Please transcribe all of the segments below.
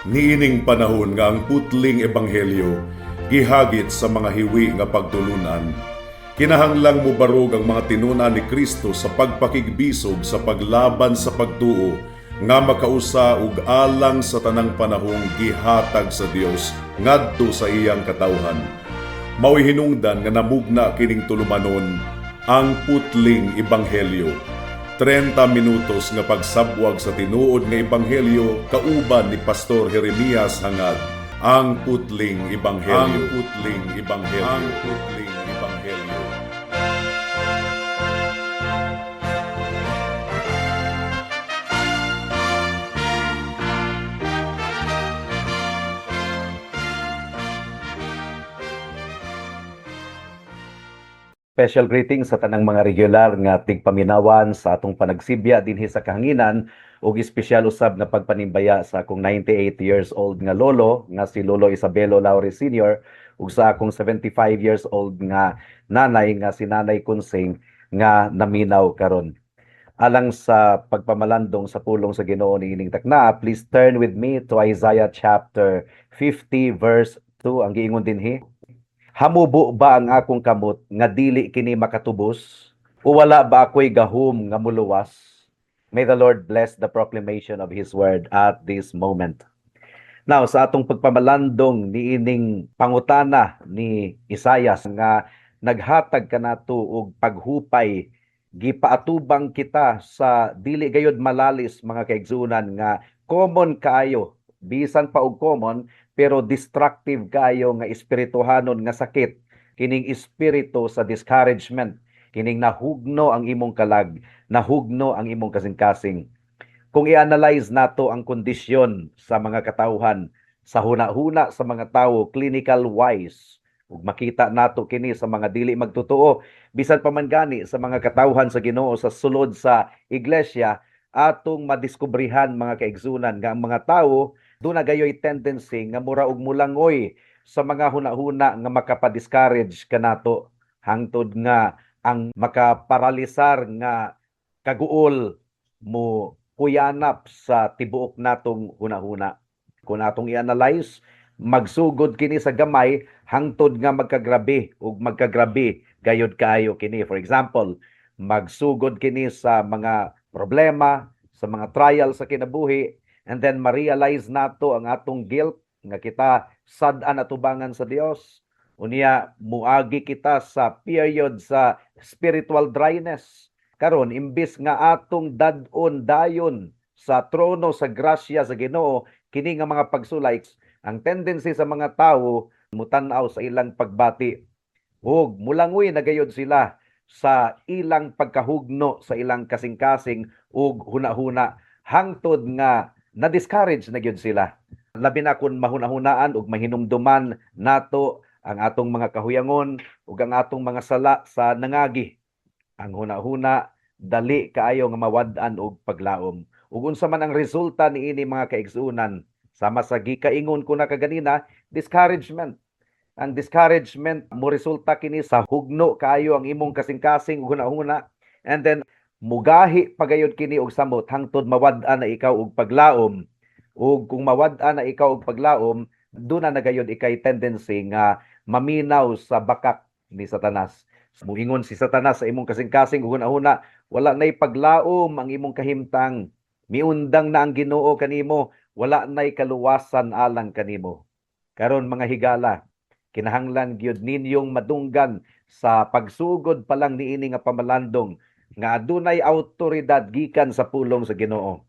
Niining panahon nga ang putling ebanghelyo gihagit sa mga hiwi nga pagtulunan. Kinahanglang mo barog ang mga tinunan ni Kristo sa pagpakigbisog sa paglaban sa pagtuo nga makausa ug alang sa tanang panahong gihatag sa Dios ngadto sa iyang katawhan. Mao'y hinungdan nga namugna kining tulumanon ang putling ebanghelyo. 30 minutos nga pagsabwag sa tinuod nga ebanghelyo kauban ni Pastor Jeremias hangad ang putling ebanghelyo. Ang putling ebanghelyo. Ang putling ebanghelyo. Special greetings sa tanang mga regular nga tigpaminawan sa atong panagsibya dinhi sa kahanginan ug espesyal usab nga pagpanimbaya sa akong 98 years old nga lolo nga si Lolo Isabelo Laure Sr. ug sa akong 75 years old nga nanay nga si Nanay Kunsing nga naminaw karon. Alang sa pagpamalandong sa pulong sa Ginoo niining takna, please turn with me to Isaiah chapter 50 verse 2 ang giingon dinhi. Hamubo ba ang akong kamot nga dili kini makatubos? O wala ba ako'y gahom nga muluwas? May the Lord bless the proclamation of His word at this moment. Now, sa atong pagpamalandong niining pangutana ni Isaias nga naghatag kanato og paghupay, gipaatubang kita sa dili gayud malalis mga kaigsunan nga common kaayo, bisan pa og common pero destructive kayo nga espirituhanon nga sakit, kining espiritu sa discouragement, kining nahugno ang imong kalag, nahugno ang imong kasing-kasing. Kung i-analyze nato ang kondisyon sa mga katawhan, sa huna-huna sa mga tawo clinical wise, ug makita nato kini sa mga dili magtotoo, bisan pa man gani sa mga katawhan sa Ginoo sa sulod sa iglesia, atong madiskubrihan mga kaigsunan nga ang mga tawo doon na gayoy tendency nga mura og mulangoy sa mga huna-huna nga makapa-discourage kanato hangtod nga ang makaparalisar nga kaguol mo kuyanap sa tibuok natong huna-huna. Kung atong i-analyze, magsugod kini sa gamay hangtod nga magkagrabe ug magkagrabe gayod kaayo kini. For example, magsugod kini sa mga problema, sa mga trial sa kinabuhi, and then ma-realize nato ang atong guilt nga kita sad-an atubangan sa Dios. Unya muagi kita sa period sa spiritual dryness. Karon imbis nga atong dad-on dayon sa trono sa grasya sa Ginoo kini nga mga pagsulay, ang tendency sa mga tawo mutan-aw sa ilang pagbati ug mulangoy na gayud sila sa ilang pagkahugno sa ilang kasing-kasing ug huna-huna hangtod nga na-discourage na gyud sila. Labi na kung mahuna-hunaan ug mahinumduman nato ang atong mga kahuyangon ug ang atong mga sala sa nangagi. Ang huna-huna dali kaayo nga mawad-an og paglaom. Ug unsa man ang resulta niini mga kaigsunan, sama sa gikaingon ko na kaganina, discouragement. Ang discouragement mo resulta kini sa hugno kaayo ang imong kasing-kasing ug huna-huna, and then mugahi pagayod kini og samot hangtod mawad-an na ikaw og paglaom. Ug kung mawad-an na ikaw og paglaom, doon na nagayod ikay tendency nga maminaw sa bakak ni Satanas. Muingon si Satanas sa imong kasing-kasing ug huna-huna, wala nay paglaom ang imong kahimtang. Miundang na ang Ginoo kanimo, wala nay kaluwasan alang kanimo. Karon mga higala, kinahanglan gyud ninyong madunggan sa pagsugod pa lang niini nga pamalandong nga adunay awtoridad gikan sa pulong sa Ginoo.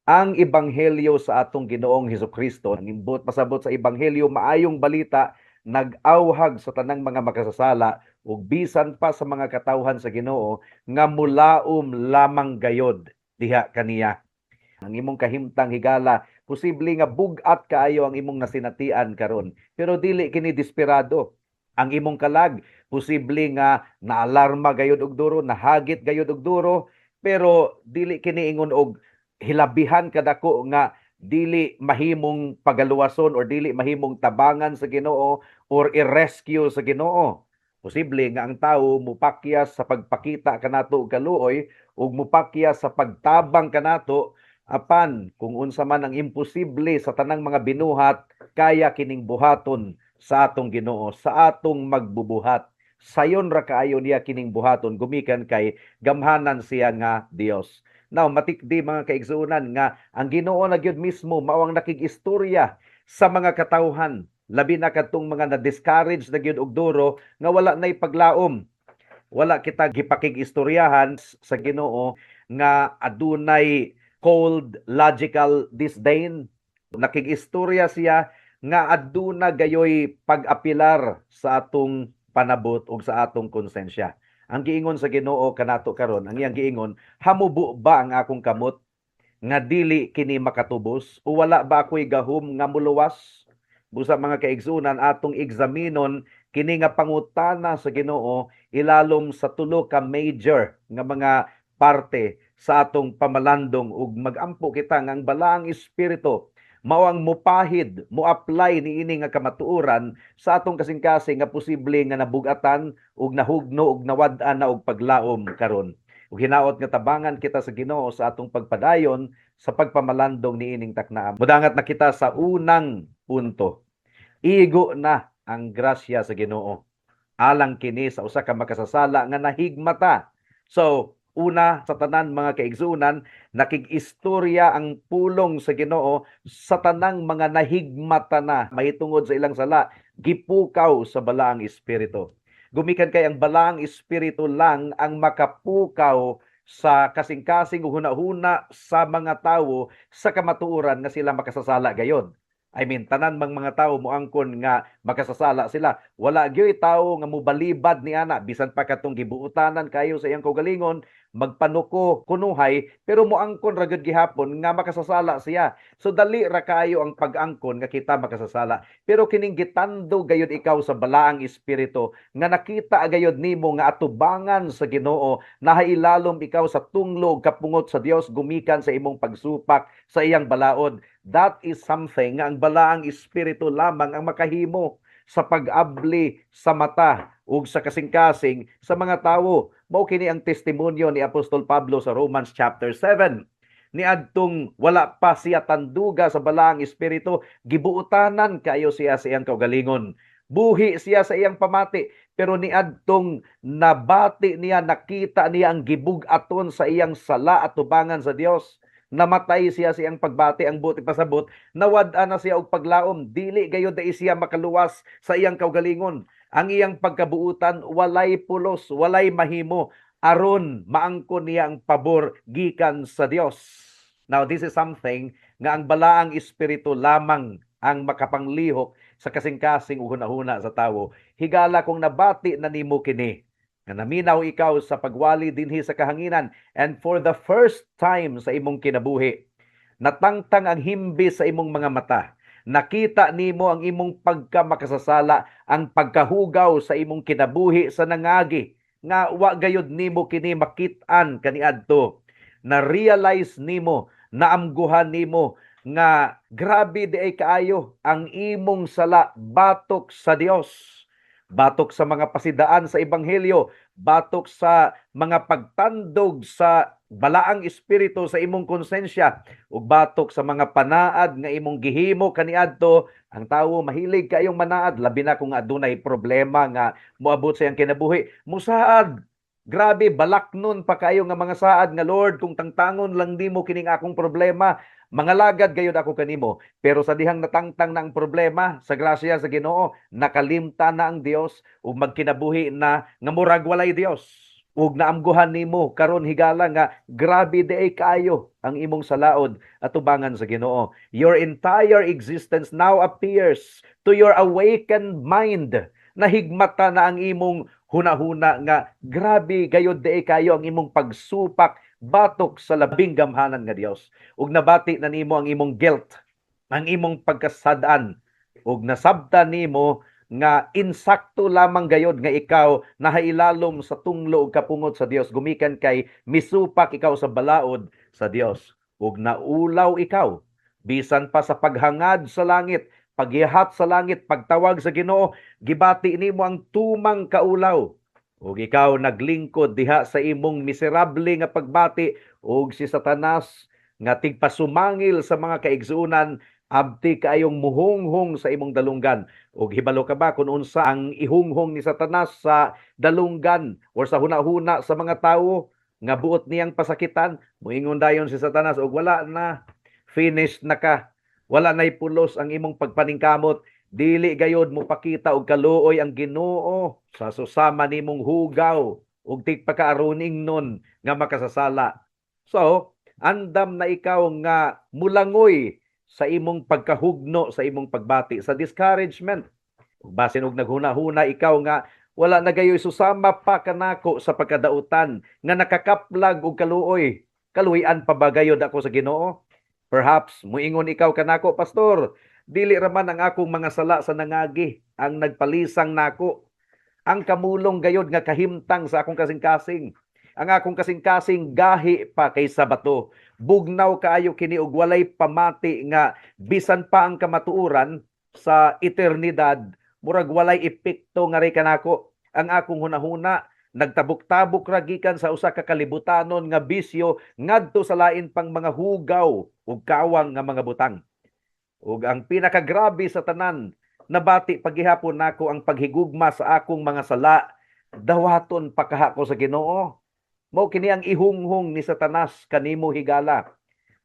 Ang ebanghelyo sa atong Ginoong Hesukristo, ang imbot pasabot sa ebanghelyo maayong balita, nag-awhag sa tanang mga makasasala ug bisan pa sa mga katawhan sa Ginoo nga mulaom lamang gayod diha kaniya. Ang imong kahimtang higala, posible nga bugat kaayo ang imong nasinatian karon, pero dili kini desperado. Ang imong kalag, posible nga naalarma gayud og duro, nahagit gayud og duro, pero dili kini ingon og hilabihan kadako nga dili mahimong pagaluwason or dili mahimong tabangan sa Ginoo or i-rescue sa Ginoo. Posible nga ang tawo mupakyas sa pagpakita kanato og kaluoy ug mupakyas sa pagtabang kanato Apan kung unsa man ang imposible sa tanang mga binuhat, kaya kining buhaton sa atong Ginoo, sa atong magbubuhat. Sayon ra kaayo niya kining buhaton gumikan kay gamhanan siya nga Dios. Now matikdi mga kaigsuonan nga ang Ginoo na gyud mismo mao ang nakig-istorya sa mga katawhan, labi na kadtong mga na-discourage na gyud og duro nga wala nay paglaom. Wala kita gipakig-istoryahan sa Ginoo nga adunay cold logical disdain. Nakig-istorya siya nga aduna gayoy pag-apilar sa atong panabot ug sa atong konsensya. Ang giingon sa Ginoo kanato karon, ang iyang giingon, hamubo ba ang akong kamot nga dili kini makatubos o wala ba ako'y gahom nga muluwas? Busa mga kaigsunan atong examinon kini nga pangutana sa Ginoo ilalom sa tulo ka major nga mga parte sa atong pamalandong ug magampo kita nga ang balaang espiritu mao ang mupahid, mo-apply niini nga kamatuoran sa atong kasing-kasing nga posible nga nabugatan ug nahugno ug nawad-an na og paglaom karon. Ug hinaot nga tabangan kita sa Ginoo sa atong pagpadayon sa pagpamalandong niining taknaa. Mudangat na kita sa unang punto. Igo na ang grasya sa Ginoo alang kini sa usa ka makasasala nga nahigmata. So, una sa tanan mga kaigsunan, nakig-istorya ang pulong sa Ginoo sa tanang mga nahigmata na mahitungod sa ilang sala, gipukaw sa balaang espiritu. Gumikan kay ang balaang espiritu lang ang makapukaw sa kasing-kasing huna-huna sa mga tawo sa kamatuoran nga sila makasasala gayon. I mean, tanan mang mga tawo moangkon nga makasasala sila. Wala gyoy tawo nga mobalibad ni ana bisan pa katong gibuutanan kayo sa iyang kaugalingon, magpanuko kunuhay pero moangkon ra gyud gihapon nga makasasala siya. So dali ra kayo ang pag-angkon nga kita makasasala. Pero kining gitando gayud ikaw sa balaang espiritu nga nakita gayud nimo nga atubangan sa Ginoo, nahailalom ikaw sa tunglo kapungot sa Dios gumikan sa imong pagsupak sa iyang balaod. That is something nga ang balaang espiritu lamang ang makahimo sa pag-abli sa mata ug sa kasing-kasing sa mga tawo. Mao kini ang testimonyo ni Apostol Pablo sa Romans chapter 7. Niadtong wala pa siya tanduga sa balaang espiritu, gibuutanan kayo siya sa iyang kaugalingon. Buhi siya sa iyang pamati, pero niadtong nabati niya, nakita niya ang gibug-aton sa iyang sala at tubangan sa Dios. Namatay siya sa iyang pagbati, ang buti pasabot, nawad-an na siya og paglaom, dili gayud da siya makaluwas sa iyang kaugalingon. Ang iyang pagkabuutan walay pulos, walay mahimo aron maangkon niya ang pabor gikan sa Dios. Now this is something nga ang balaang espiritu lamang ang makapanglihok sa kasing-kasing uhuna-huna sa tawo. Higala kung nabati na nimo kini nga naminaw ikaw sa pagwali dinhi sa kahanginan and for the first time sa imong kinabuhi, natangtang ang himbi sa imong mga mata. Nakita nimo ang imong pagkamakasasala, ang pagkahugaw sa imong kinabuhi sa nangagi, nga wa gayud nimo kini makit-an kaniadto. Na-realize nimo, naamguhan nimo nga grabe di ay kaayo ang imong sala batok sa Dios. Batok sa mga pasidaan sa ebanghelyo, batok sa mga pagtandog sa balaang espiritu sa imong konsensya, ug batok sa mga panaad nga imong gihimo kaniadto. Ang tawo mahilig kayong manaad, labi na kung adunay problema nga moabot sa iyang kinabuhi, musaad. Grabe, balaknon pa kayo nga mga saad nga Lord, kung tangtangon lang nimo kining akong problema, mangalagad gayud ako kanimo. Pero sa dihang natangtang na ang problema, sa grasya sa Ginoo, nakalimta na ang Dios ug magkinabuhi na nga murag walay Dios. Ug naamguhan nimo karon higala nga grabe di kayo ang imong salaod at tubangan sa Ginoo. Your entire existence now appears to your awakened mind. Nahigmata na ang imong huna-huna nga grabe gayud di kayo ang imong pagsupak batok sa labing gamhanan nga Dios. Ug nabati na nimo ang imong guilt, ang imong pagkasad-an, ug nasabtan nimo nga insakto lamang gayod nga ikaw nahailalom sa tunglo ug kapungot sa Dios gumikan kay misupak ikaw sa balaod sa Dios. Ug naulaw ikaw bisan pa sa paghangad sa langit, paghihat sa langit, pagtawag sa Ginoo, gibati nimo ang tumang kaulaw. Ug ikaw naglingkod diha sa imong miserable nga pagbati ug si Satanas nga tigpasumangil sa mga kaigsuunan abti kaayong muhunghong sa imong dalunggan. Ug hibalo ka ba kung unsa ang ihunghong ni Satanas sa dalunggan or sa hunahuna sa mga tawo nga buot niyang pasakitan? Moingon dayon si Satanas og wala na, finished na ka. Wala na'y pulos ang imong pagpaningkamot. Dili gayod mo pakita og kaluoy ang Ginoo sa susama nimong hugaw ug tigpakaaruning nun nga makasasala. So, andam na ikaw nga mulangoy sa imong pagkahugno, sa imong pagbati, sa discouragement. Basin og naghuna-huna ikaw nga wala na gayoy susama pa kanako sa pagkadautan nga nakakaplag og kaluoy. Kaluyan pa ba gayod ako sa Ginoo? Perhaps muingon ikaw kanako, pastor, dili raman ang akong mga sala sa nangagi ang nagpalisang nako. Ang kamulong gayod nga kahimtang sa akong kasing-kasing. Ang akong kasing-kasing gahi pa kaysa bato. Bugnaw kaayo kini og walay pamati nga bisan pa ang kamatuoran sa eternidad murag walay epekto nga ri kanako. Ang akong hunahuna nagtabok-tabok ra gikan sa usa ka kalibutanon nga bisyo ngadto sa lain pang mga hugaw ug kawang nga mga butang. Ug ang pinakagrabe sa tanan, nabati paghihapon nako ang paghigugma sa akong mga sala, dawaton pakaha ko sa Ginoo. Mao kini ang ihunghong ni Satanas kanimo higala.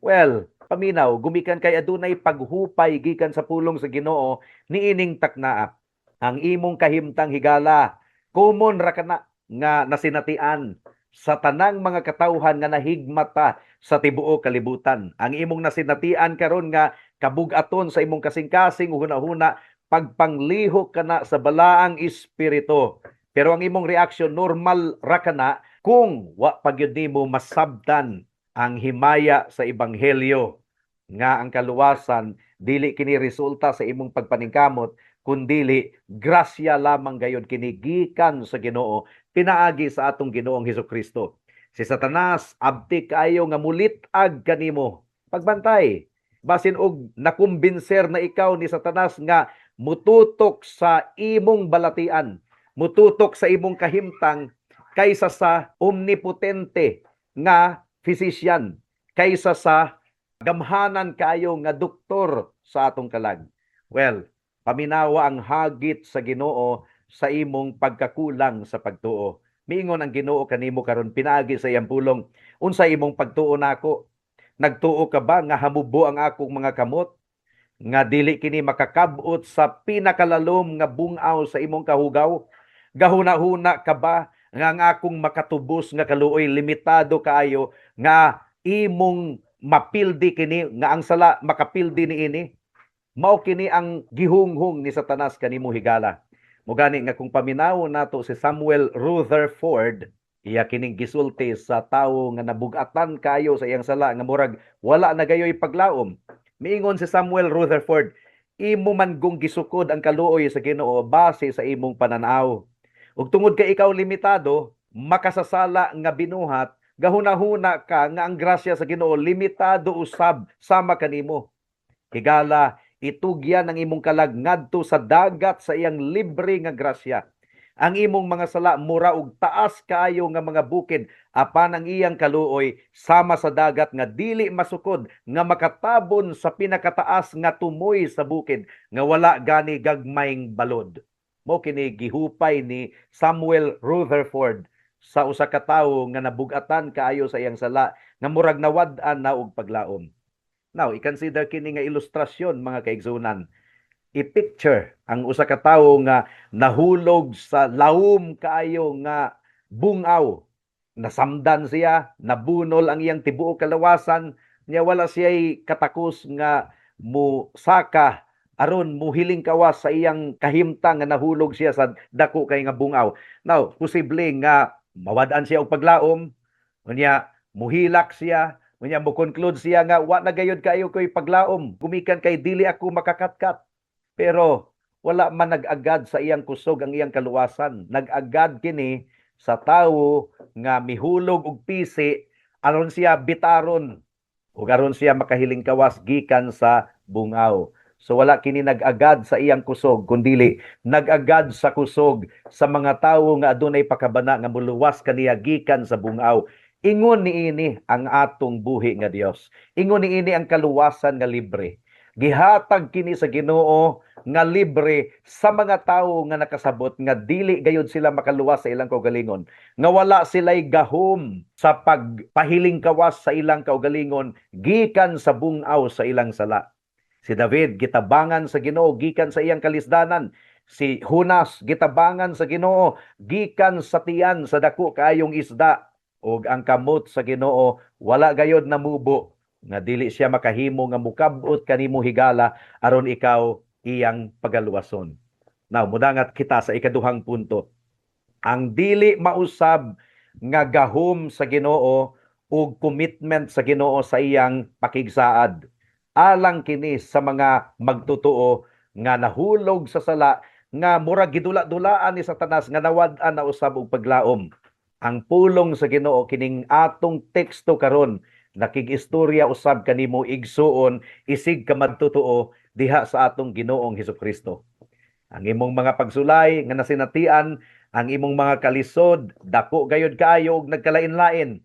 Well, paminaw gumikan kay adunay paghupay gikan sa pulong sa Ginoo niining taknaa. Ang imong kahimtang higala, common ra kana nga nasinatian sa tanang mga katawhan nga nahigmata sa tibuok kalibutan. Ang imong nasinatian karon nga kabug-aton sa imong kasing-kasing huna-huna pagpanglihok kana sa balaang espiritu. Pero ang imong reaksyon normal ra kana kung wa pagyud nimo masabtan ang himaya sa ebanghelyo nga ang kaluwasan dili kini resulta sa imong pagpaningkamot kundili grasya lamang gayud kini gikan sa Ginoo pinaagi sa atong Ginoong Hesukristo. Si Satanas abti kaayo nga mulitag kanimo. Pagbantay, basin og nakumbinser na ikaw ni Satanas nga mututok sa imong balatian, mututok sa imong kahimtang kaysa sa omnipotente nga physician, kaysa sa gamhanan kayo nga doktor sa atong kalag. Well, paminawa ang hagit sa Ginoo sa imong pagkakulang sa pagtuo. Miingon ang Ginoo kanimo karon pinaagi sa iyang pulong, unsa imong pagtuo nako? Nagtuo ka ba nga hamubo ang akong mga kamot? Nga dili kini makakabot sa pinakalalom nga bungaw sa imong kahugaw? Gahuna-huna ka ba nga ang akong makatubos nga kaluoy limitado kaayo nga imong mapildi kini nga ang sala makapildi niini? Mao kini ang gihunghong ni Satanas kanimo higala. Mugani nga kung paminaw nato si Samuel Rutherford, iya kining gisulti sa tawo nga nabugatan kayo sa iyang sala nga murag wala na gayoy paglaom. Miingon si Samuel Rutherford, imo man gong gisukod ang kaluoy sa Ginoo base sa imong pananaw. Ug tungod kay ikaw limitado, makasasala nga binuhat, gahuna-huna ka nga ang grasya sa Ginoo limitado usab sama kanimo. Higala, itugyan ang imong kalag ngadto sa dagat sa iyang libre nga grasya. Ang imong mga sala mura og taas kaayo nga mga bukid apan ang iyang kaluoy sama sa dagat nga dili masukod nga makatabon sa pinakataas nga tumoy sa bukid nga wala gani gagmayng balod. Mao kini gihupay ni Samuel Rutherford sa usa ka tawo nga nabugatan kaayo sa iyang sala nga murag nawad-an na og paglaom. Now, i-consider kini nga ilustrasyon mga kaigsunan. I-picture ang usa ka tawo nga nahulog sa lawom kaayo nga bungaw. Nasamdan siya, nabunol ang iyang tibuok kalawasan, niya wala siya'y katakos nga musaka aron muhiling kawas sa iyang kahimtang nga nahulog siya sa dako kay nga bungaw. Now, posible nga mawad-an siya og paglaom, unya muhilak siya, unya mo conclude siya nga wa na gayud kayo ko'y paglaom, gumikan kay dili ako makakatkat. Pero wala man nag-agad sa iyang kusog ang iyang kaluwasan. Nag-agad kini sa tawo nga mihulog og pisi aron siya bitaron ug aron siya makahiling kawas gikan sa bungaw. So wala kini nag-agad sa iyang kusog kundili nag-agad sa kusog sa mga tawo nga adunay pakabana nga muluwas kaniya gikan sa bungaw. Ingon niini ang atong buhi nga Dios. Ingon niini ang kaluwasan nga libre. Gihatag kini sa Ginoo nga libre sa mga tawo nga nakasabot nga dili gayud sila makaluwas sa ilang kaugalingon, nga wala sila'y gahom sa pagpahiling kawas sa ilang kaugalingon gikan sa bungaw sa ilang sala. Si David gitabangan sa Ginoo gikan sa iyang kalisdanan. Si Hunas gitabangan sa Ginoo gikan sa tiyan sa dako kaayong isda. Og ang kamot sa Ginoo wala gayod namubo nga dili siya makahimo nga mukabot kanimo higala aron ikaw iyang pagaluwason. Now, mudangat kita sa ikaduhang punto. Ang dili mausab nga gahom sa Ginoo ug commitment sa Ginoo sa iyang pakigsaad. Alang kini sa mga magtotoo nga nahulog sa sala nga murag gidula-dulaan ni Satanas nga nawad-an na usab og paglaom. Ang pulong sa Ginoo kining atong teksto karon nakig-istorya usab kanimo igsuon isig ka magtotoo diha sa atong Ginoong Hesukristo. Ang imong mga pagsulay nga nasinatian, ang imong mga kalisod dako gayud kaayo og nagkalain-lain.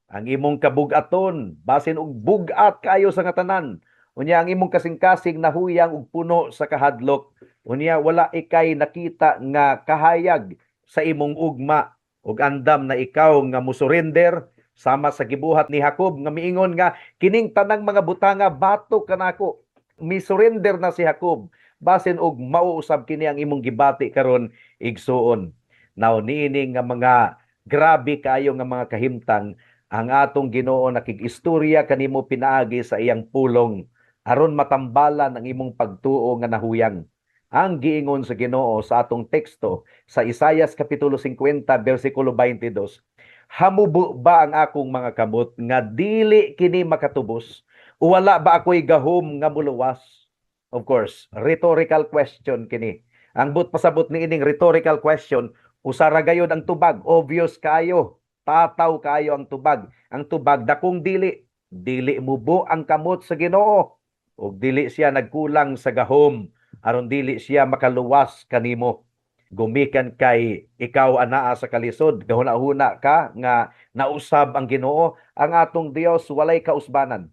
Ang imong kabug-aton basin og bugat kaayo sa ngatanan. Unya ang imong kasing-kasing nahuyang og puno sa kahadlok. Unya wala ikay nakita nga kahayag sa imong ugma ug andam na ikaw nga musurrender sama sa gibuhat ni Jacob nga miingon nga kining tanang mga butanga batok kanako. Misurrender na si Jacob basin og mauusab kini ang imong gibati karon igsuon. Now niini nga mga grabe kayo nga mga kahimtang ang atong Ginoo nakig-istorya kanimo pinaagi sa iyang pulong aron matambalan ang imong pagtuo nga nahuyang. Ang giingon sa Ginoo sa atong teksto sa Isaias kapitulo 50 bersikulo 22, hamubo ba ang akong mga kamot nga dili kini makatubos? O wala ba ako'y gahom nga muluwas? Of course, rhetorical question kini. Ang but pasabot ni ining rhetorical question, usara gayud ang tubag, obvious kayo, tataw kayo ang tubag. Ang tubag dakong dili, dili mubo ang kamot sa Ginoo. O dili siya nagkulang sa gahom aron dili siya makaluwas kanimo. Gumikan kay ikaw anaa sa kalisod, gahuna-huna ka nga nausab ang Ginoo, ang atong Dios walay kausbanan.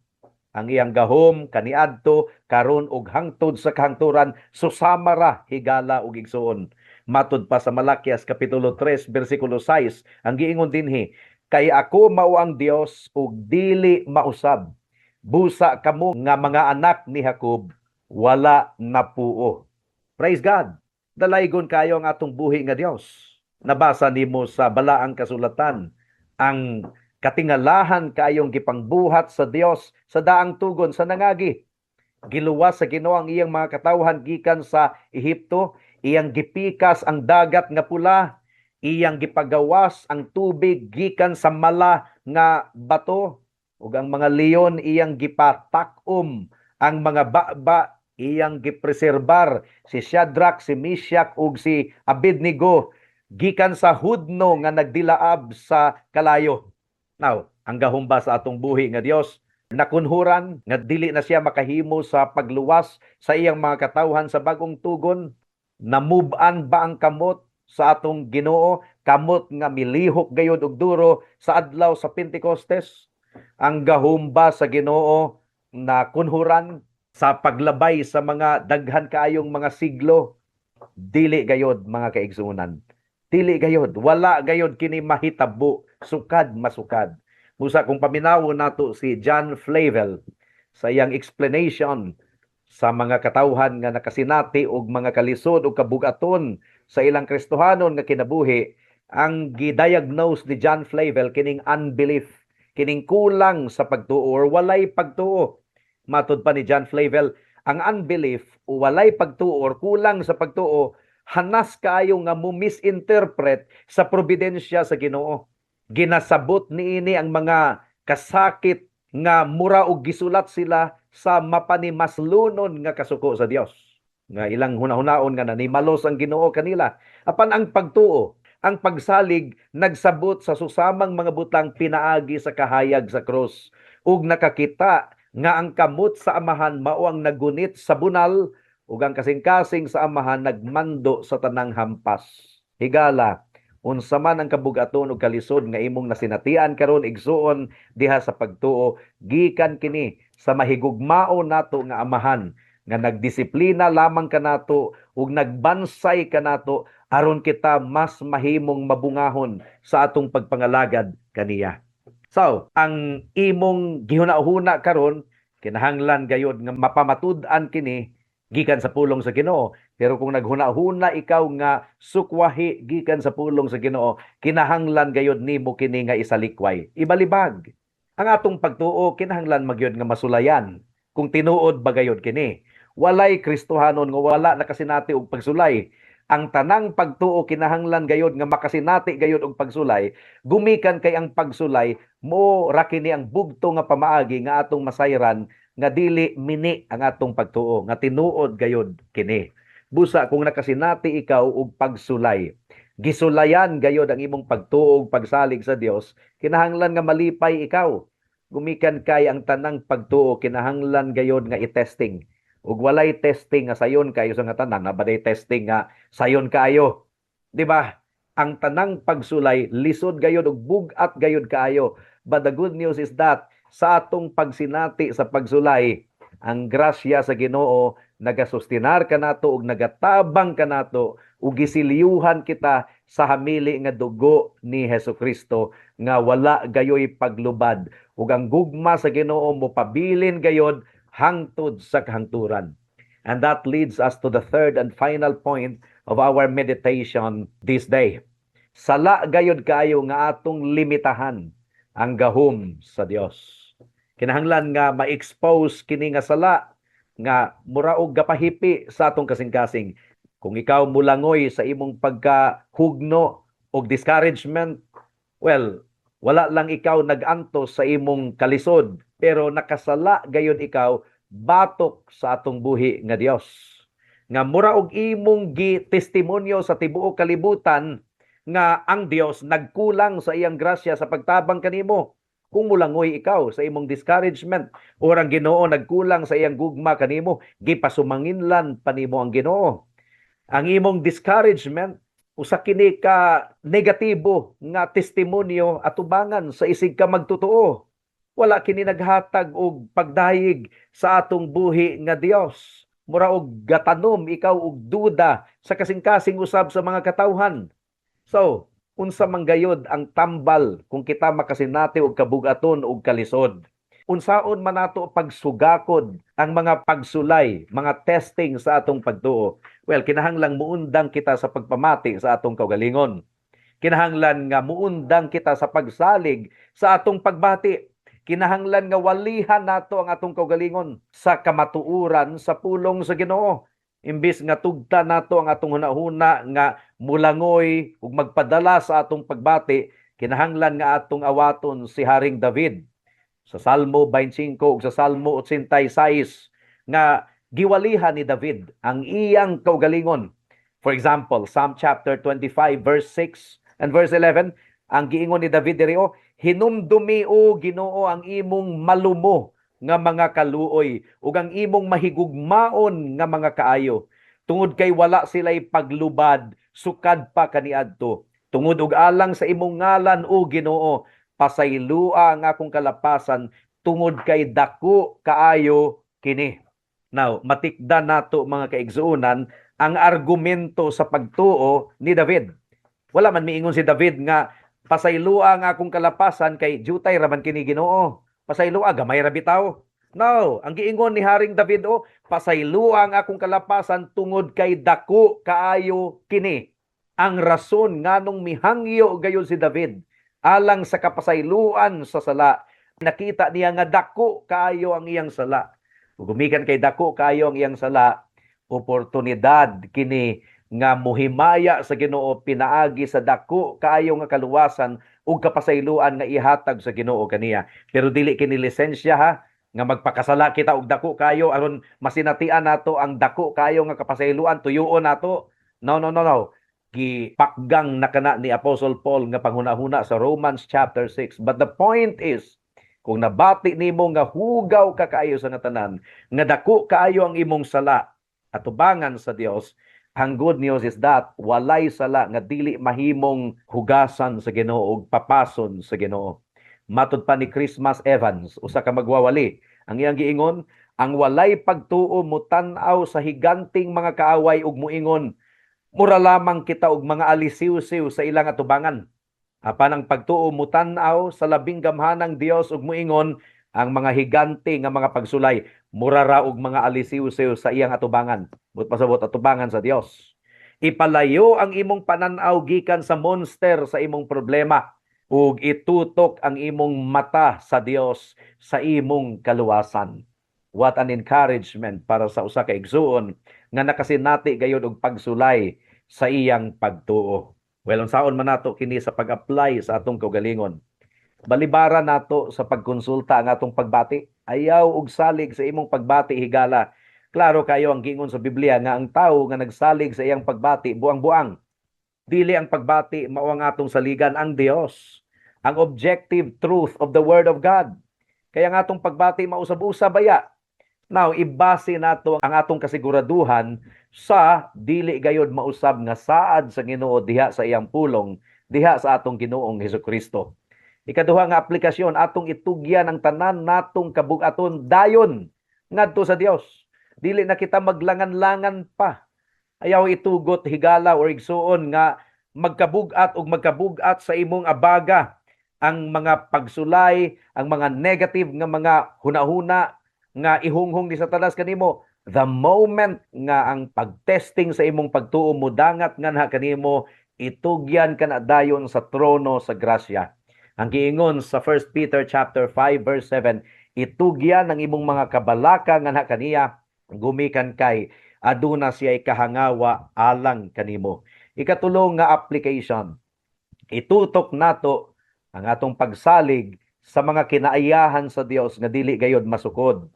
Ang iyang gahom kaniadto karon ug hangtod sa kahangturan susama ra higala ug igsuon. Matud pa sa Malakias kapitulo 3 bersikulo 6 ang giingon dinhi, kay ako mao ang Dios ug dili mausab. Busa kamo nga mga anak ni Jacob wala napuo. Praise God. Dalaygon kayo ang atong buhi nga Dios. Nabasa nimo sa balaang kasulatan ang katingalahan kayong gipangbuhat sa Dios sa daang tugon sa nangagi. Giluwas sa Ginoo ang iyang mga katawhan gikan sa Ehipto, iyang gipikas ang dagat nga pula, iyang gipagawas ang tubig gikan sa mala nga bato, ug ang mga leon iyang gipatakom, ang mga baba iyang gipreserbar, si Shadrach, si Meshach ug si Abednego gikan sa hudno nga nagdilaab sa kalayo. Now, ang gahumba sa atong buhi nga Dios nakunhuran nga dili na siya makahimo sa pagluwas sa iyang mga katawhan sa bagong tugon. Namub-an ba ang kamot sa atong Ginoo, kamot nga milihok gayud og duro sa adlaw sa Pentecostes? Ang gahumba sa Ginoo na kunhuran sa paglabay sa mga daghan kaayong mga siglo, dili gayod mga kaigsunan. Dili gayod, wala gayod kini mahitabo, sukad masukad. Musa kung paminawon nato si John Flavel sa iyang explanation sa mga katawhan nga nakasinati og mga kalisod o kabugaton sa ilang Kristohanon nga kinabuhi, ang gidiagnose ni John Flavel kining unbelief, kining kulang sa pagtuo or walay pagtuo. Matud pa ni John Flavel, ang unbelief o walay pagtuo or kulang sa pagtuo hanas kaayo nga mo misinterpret sa probidensya sa Ginoo. Ginasabot niini ang mga kasakit nga mura og gisulat sila sa mapanimaslunon nga kasuko sa Dios. Nga ilang hunahunaon nga nanimalos ang Ginoo kanila. Apan ang pagtuo, ang pagsalig nagsabot sa susamang mga butang pinaagi sa kahayag sa krus ug nakakita nga ang kamot sa amahan mao ang nagunit sa bunal ug ang kasing-kasing sa amahan nagmando sa tanang hampas. Higala, unsa man ang kabugaton ug kalisod nga imong nasinatian karon igsuon diha sa pagtuo, gikan kini sa mahigugmao nato nga amahan nga nagdisiplina lamang kanato ug nagbansay kanato aron kita mas mahimong mabungahon sa atong pagpangalagad kaniya. So, ang imong gihuna-huna karon kinahanglan gayud nga mapamatud-an kini gikan sa pulong sa Ginoo. Pero kung naghuna-huna ikaw nga sukwahi gikan sa pulong sa Ginoo, kinahanglan gayud nimo kini nga isalikway. Ibalibag. Ang atong pagtuo kinahanglan magyud nga masulayan. Kung tinuod ba gayud kini. Walay Kristohanon nga wala nakasinati og pagsulay. Ang tanang pagtuo kinahanglan gayud nga makasinati gayud og pagsulay, gumikan kay ang pagsulay mo ra kini ang bugto nga pamaagi nga atong masayran nga dili mini ang atong pagtuo nga tinuod gayud kini. Busa kung nakasinati ikaw og pagsulay, gisulayan gayud ang imong pagtuo ug pagsalig sa Dios, kinahanglan nga malipay ikaw. Gumikan kay ang tanang pagtuo kinahanglan gayud nga i-testing. Ug walay testing nga sayon kayo sa nga tanan, nabaday testing nga sayon kaayo. Di ba? Ang tanang pagsulay lisod gayud ug bugat gayud kaayo. But the good news is that sa atong pagsinati sa pagsulay, ang grasya sa Ginoo nagasustinar kanato ug nagatabang kanato ug gisiliyuhan kita sa hamili nga dugo ni Hesukristo nga wala gayoy paglubad ug ang gugma sa Ginoo mo pabilin gayod hangtod sa kahangturan. And that leads us to the third and final point of our meditation this day. Sala gayod kaayo nga atong limitahan ang gahom sa Dios. Kinahanglan nga ma-expose kini nga sala nga mura og gapahipi sa atong kasing-kasing. Kung ikaw mulangoy sa imong pagkahugno og discouragement, well, wala lang ikaw nag-antos sa imong kalisod, pero nakasala gayud ikaw batok sa atong buhi nga Dios. Nga mura og imong gi-testimonyo sa tibuok kalibutan nga ang Dios nagkulang sa iyang grasya sa pagtabang kanimo. Kung mulangoy ikaw sa imong discouragement, o ang Ginoo nagkulang sa iyang gugma kanimo, gipasumanginlan pa nimo ang Ginoo. Ang imong discouragement usa kini ka negatibo nga testimonyo atubangan sa isig ka magtotoo. Wala kini naghatag og pagdayeg sa atong buhi nga Dios. Mura og gatanom ikaw og duda sa kasing-kasing usab sa mga katawhan. So, unsa man gayud ang tambal kung kita makasinati og kabugaton og kalisod. Unsaon man nato pagsugakod ang mga pagsulay, mga testing sa atong pagtuo. Well, kinahanglang muundang kita sa pagpamati sa atong kaugalingon. Kinahanglan nga muundang kita sa pagsalig sa atong pagbati. Kinahanglan nga walihan nato ang atong kaugalingon sa kamatuuran sa pulong sa Ginoo. Imbis nga tugta nato ang atong hunahuna nga mulangoy ug magpadala sa atong pagbati, kinahanglan nga atong awaton si Haring David sa Salmo 25 ug sa Salmo 86 nga giwalihan ni David ang iyang kaugalingon. For example, Psalm chapter 25 verse 6 and verse 11, ang giingon ni David diri, hinumdumi o Ginoo ang imong malumo nga mga kaluoy ug ang imong mahigugmaon nga mga kaayo. Tungod kay wala sila'y paglubad, sukad pa kaniadto. Tungod og alang sa imong ngalan o Ginoo, pasaylua ang akong kalapasan tungod kay dako kaayo kini. Now, matikdan nato mga kaigsuunan ang argumento sa pagtuo ni David. Wala man miingon si David nga pasaylua ang akong kalapasan kay jutay raman kini Ginoo. Pasaylua gamay ra bitaw. No, ang giingon ni Haring David pasaylua ang akong kalapasan tungod kay dako kaayo kini. Ang rason nganong mihangyo gayon si David alang sa kapasayluan sa sala, nakita niya nga dako kaayo ang iyang sala. Gumikan kay dako kaayo ang iyang sala, oportunidad kini nga muhimaya sa Ginoo pinaagi sa dako kaayo nga kaluwasan ug kapasayloan nga ihatag sa Ginoo kaniya. Pero dili kini lisensya ha nga magpakasala kita og dako kayo aron masinatian nato ang dako kayo nga kapasayloan tuyoon nato. No. Gipakgang na kana ni Apostle Paul nga panghuna-huna sa Romans chapter 6. But the point is, kung nabati nimo nga hugaw ka kaayo sa tanan, nga dako kaayo ang imong sala atubangan sa Dios, Ang good news is that walay sala nga dili mahimong hugasan sa Ginoo ug papason sa Ginoo. Matud pa ni Christmas Evans, usa ka magwawali, ang iyang giingon, ang walay pagtuo mo tan-aw sa higanting mga kaaway ug muingon, mura lamang kita og mga alisiw-siw sa ilang atubangan. Apan ang pagtuo mo tan-aw sa labing gamhanang Dios ug muingon, ang mga higante nga mga pagsulay, mura ra og mga alisiw-siw sa iyang atubangan. But pasabot atubangan sa Dios. Ipalayo ang imong pananaw gikan sa monster sa imong problema ug itutok ang imong mata sa Dios sa imong kaluwasan. What an encouragement para sa usa ka igsuon nga nakasinati gayud og pagsulay sa iyang pagtuo. Well, unsaon man nato kini sa pag-apply sa atong kaugalingon? Balibara nato sa pagkonsulta ang atong pagbati. Ayaw og salig sa imong pagbati higala. Klaro kayo ang giingon sa Biblia nga ang tawo nga nagsalig sa iyang pagbati buang-buang. Dili ang pagbati mao ang atong saligan, ang Dios. Ang objective truth of the Word of God. Kaya ang atong pagbati mausab-usab baya. Now, ibase nato ang atong kasiguraduhan sa dili gayud mausab nga saad sa Ginoo diha sa iyang pulong, diha sa atong Ginoong Hesukristo. Ikaduha nga aplikasyon, atong itugyan ang tanan natong kabug-aton dayon ngadto sa Dios. Dili na kita maglangan-langan pa. Ayaw itugot higala or igsuon nga magkabug-at ug magkabug-at sa imong abaga ang mga pagsulay, ang mga negative nga mga hunahuna nga ihunghong ni Satanas kanimo. The moment nga ang pagtesting sa imong pagtuo mo dangat nga kanimo, itugyan ka na dayon sa trono sa grasya. Ang giingon sa 1 Peter chapter 5 verse 7, itugyan ang imong mga kabalaka nga kaniya gumikan kay aduna siya kahangawa alang kanimo. Ikatulong nga application, itutok nato ang atong pagsalig sa mga kinaayahan sa Dios nga dili gayud masukod.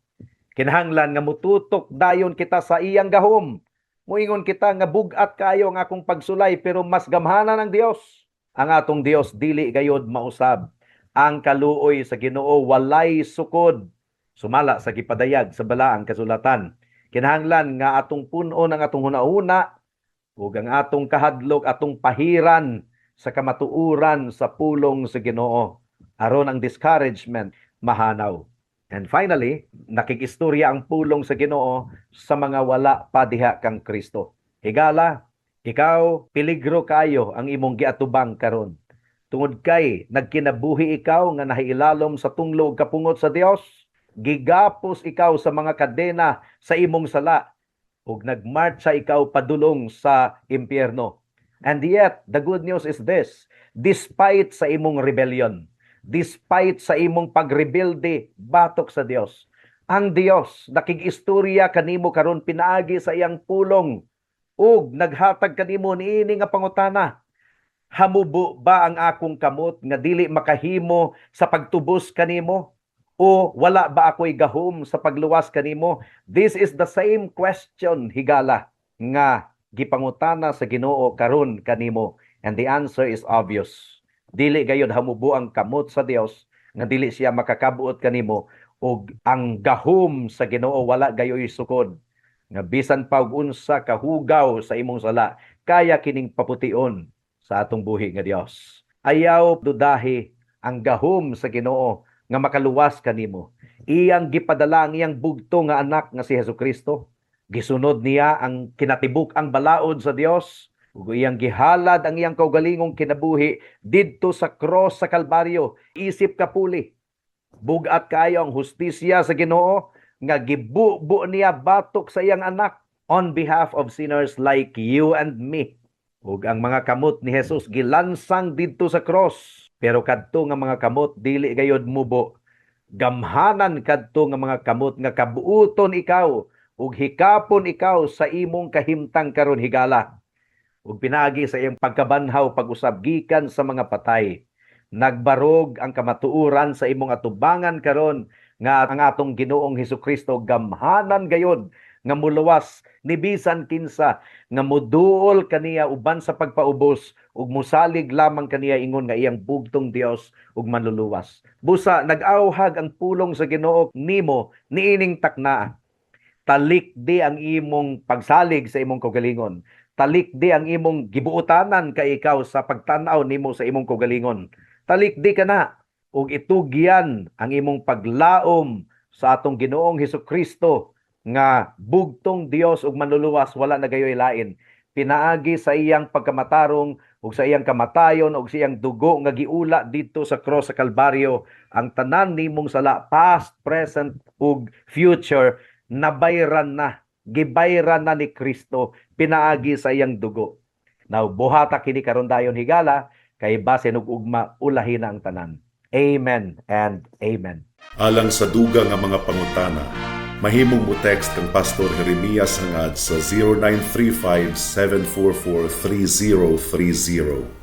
Kinahanglan nga mututok dayon kita sa iyang gahom. Muingon kita nga bugat kayo ang akong pagsulay pero mas gamhanan ang Dios. Ang atong Dios dili gayud mausab. Ang kaluoy sa Ginoo walay sukod. Sumala sa gipadayag sa balaang kasulatan. Kinahanglan nga atong punon ang atong hunahuna ug ang atong kahadlok, atong pahiran sa kamatuuran sa pulong sa Ginoo aron ang discouragement mahanaw. And finally, nakikistorya ang pulong sa Ginoo sa mga wala pa diha kang Kristo. Higala, ikaw peligro kayo ang imong giatubang karon. Tungod kay nagkinabuhi ikaw nga nahiilalom sa tunglog kapungot sa Dios, gigapos ikaw sa mga kadena sa imong sala ug nagmarcha ikaw padulong sa impyerno. And yet, the good news is this, despite sa imong rebellion, despite sa imong pagrebelde batok sa Dios, ang Dios nakig-istorya kanimo karon pinaagi sa iyang pulong ug naghatag kanimo niini nga pangutana. Hamubo ba ang akong kamot nga dili makahimo sa pagtubos kanimo? O wala ba ako'y gahom sa pagluwas kanimo? This is the same question, higala, nga gipangutana sa Ginoo karon kanimo. And the answer is obvious. Dili gayud hamubo ang kamot sa Dios nga dili siya makakabuot kanimo ug ang gahom sa Ginoo wala gayoy sukod nga bisan pa og unsa kahugaw sa imong sala kaya kining papution sa atong buhi nga Dios. Ayaw dudahi ang gahom sa Ginoo nga makaluwas kanimo. Iyang gipadala ang iyang bugto nga anak nga si Hesukristo. Gisunod niya ang kinatibuk ang balaod sa Dios. Ug iyang gihalad ang iyang kaugalingong kinabuhi didto sa cross sa Kalbaryo. Isip kapuli. Bugat kayo ang hustisya sa Ginoo nga gibubo niya batok sa iyang anak on behalf of sinners like you and me. Ug ang mga kamot ni Jesus gilansang didto sa cross. Pero kadto nga mga kamot dili gayud mubo. Gamhanan kadto nga mga kamot nga kabuuton ikaw ug hikapon ikaw sa imong kahimtang karon higala. Ug pinaagi sa iyang pagkabanhaw pag-usab gikan sa mga patay. Nagbarog ang kamatuoran sa imong atubangan karon nga ang atong Ginoong Hesukristo gamhanan gayud nga muluwas ni bisan kinsa nga moduol kaniya uban sa pagpaubos ug mosalig lamang kaniya ingon nga iyang bugtong Dios ug manluluwas. Busa nag-awhag ang pulong sa Ginoo nimo niining takna. Talikdi ang imong pagsalig sa imong kaugalingon. Talikdi ang imong gibuutanan ka ikaw sa pagtanaw nimo sa imong kaugalingon. Talikdi ka na ug itugyan ang imong paglaom sa atong Ginoong Hesukristo nga bugtong Dios ug manluluwas wala na gayoy lain. Pinaagi sa iyang pagkamatarong ug sa iyang kamatayon ug sa iyang dugo nga giula dito sa cross sa Kalbaryo, ang tanan nimong sala past, present ug future nabayran na, gibayran na ni Kristo pinaagi sa iyang dugo. Now buhata kini karon dayon higala kay base og ugma ulahin na ang tanan. Amen and amen. Alang sa duga nga mga pangutana, mahimong mo text kang Pastor Jeremias hangad sa 0935-744-3030.